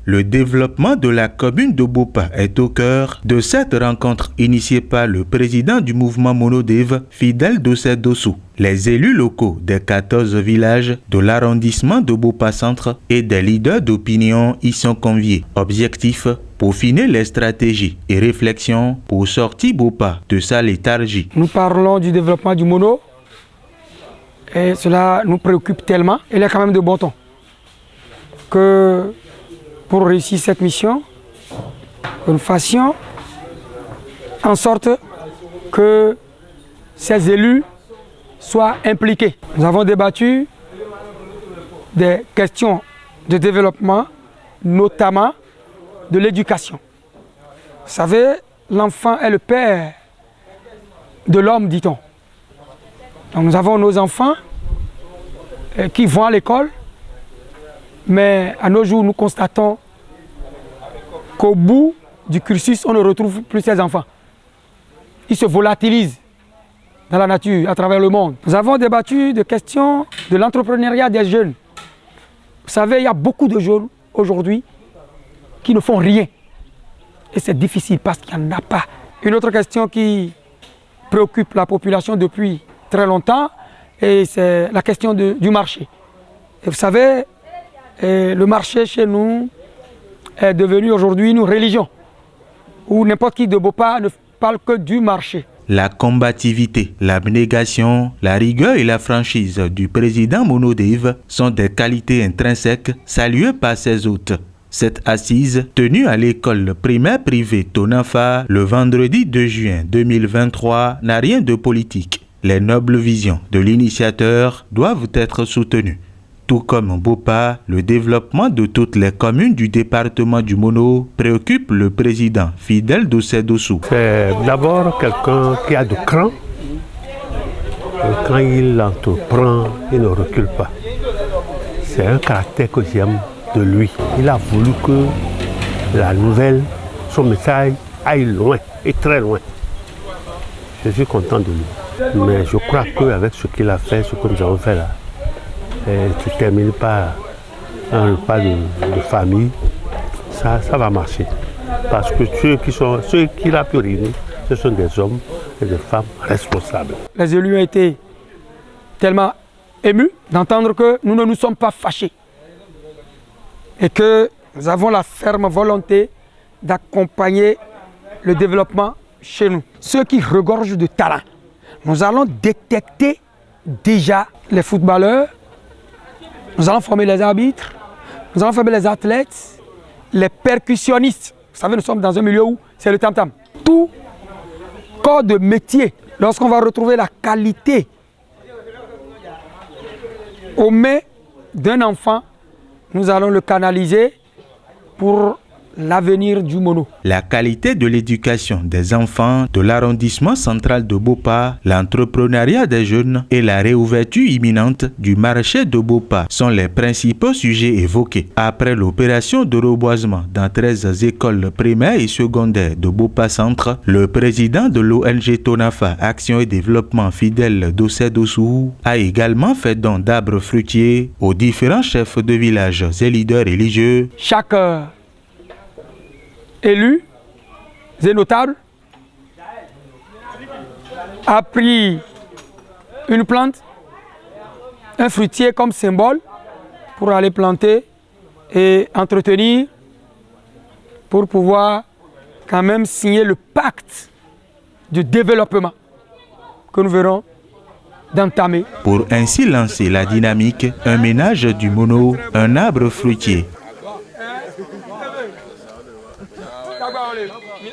Le développement de la commune de Bopa est au cœur de cette rencontre initiée par le président du mouvement Monodève, Fidèle Dossé Dossou. Les élus locaux des 14 villages de l'arrondissement de Bopa Centre et des leaders d'opinion y sont conviés. Objectif: peaufiner les stratégies et réflexions pour sortir Bopa de sa léthargie. Nous parlons du développement du mono et cela nous préoccupe tellement. Il est quand même de bon ton que pour réussir cette mission, que nous fassions en sorte que ces élus soient impliqués. Nous avons débattu des questions de développement, notamment de l'éducation. Vous savez, l'enfant est le père de l'homme, dit-on. Donc nous avons nos enfants qui vont à l'école, mais à nos jours, nous constatons qu'au bout du cursus, on ne retrouve plus ces enfants. Ils se volatilisent dans la nature, à travers le monde. Nous avons débattu de questions de l'entrepreneuriat des jeunes. Vous savez, il y a beaucoup de jeunes aujourd'hui qui ne font rien. Et c'est difficile parce qu'il n'y en a pas. Une autre question qui préoccupe la population depuis très longtemps, et c'est la question du marché. Et vous savez, le marché chez nous est devenu aujourd'hui une religion, où n'importe qui de Bopa ne parle que du marché. La combativité, l'abnégation, la rigueur et la franchise du président Monodève sont des qualités intrinsèques saluées par ses hôtes. Cette assise, tenue à l'école primaire privée Tonafa le vendredi 2 juin 2023, n'a rien de politique. Les nobles visions de l'initiateur doivent être soutenues. Tout comme Bopa, le développement de toutes les communes du département du Mono préoccupe le président Fidèle Dossé Dossou. C'est d'abord quelqu'un qui a du cran. Quand il entreprend, il ne recule pas. C'est un caractère que j'aime de lui. Il a voulu que la nouvelle, son message aille loin et très loin. Je suis content de lui. Mais je crois qu'avec ce qu'il a fait, ce que nous avons fait là, qui termine par un repas de famille, ça va marcher. Parce que ceux qu'il a pu réunir, ce sont des hommes et des femmes responsables. Les élus ont été tellement émus d'entendre que nous ne nous sommes pas fâchés et que nous avons la ferme volonté d'accompagner le développement chez nous. Ceux qui regorgent de talent, nous allons détecter déjà les footballeurs. Nous allons former les arbitres, nous allons former les athlètes, les percussionnistes. Vous savez, nous sommes dans un milieu où c'est le tam-tam. Tout corps de métier, lorsqu'on va retrouver la qualité aux mains d'un enfant, nous allons le canaliser pour l'avenir du Mono. La qualité de l'éducation des enfants de l'arrondissement central de Bopa, l'entrepreneuriat des jeunes et la réouverture imminente du marché de Bopa sont les principaux sujets évoqués. Après l'opération de reboisement dans 13 écoles primaires et secondaires de Bopa Centre, le président de l'ONG Tonafa Action et Développement Fidèle Dossé Dossou a également fait don d'arbres fruitiers aux différents chefs de villages et leaders religieux. Chaque élus et notables a pris une plante, un fruitier comme symbole pour aller planter et entretenir pour pouvoir quand même signer le pacte de développement que nous verrons d'entamer. Pour ainsi lancer la dynamique, un ménage du Mono, un arbre fruitier.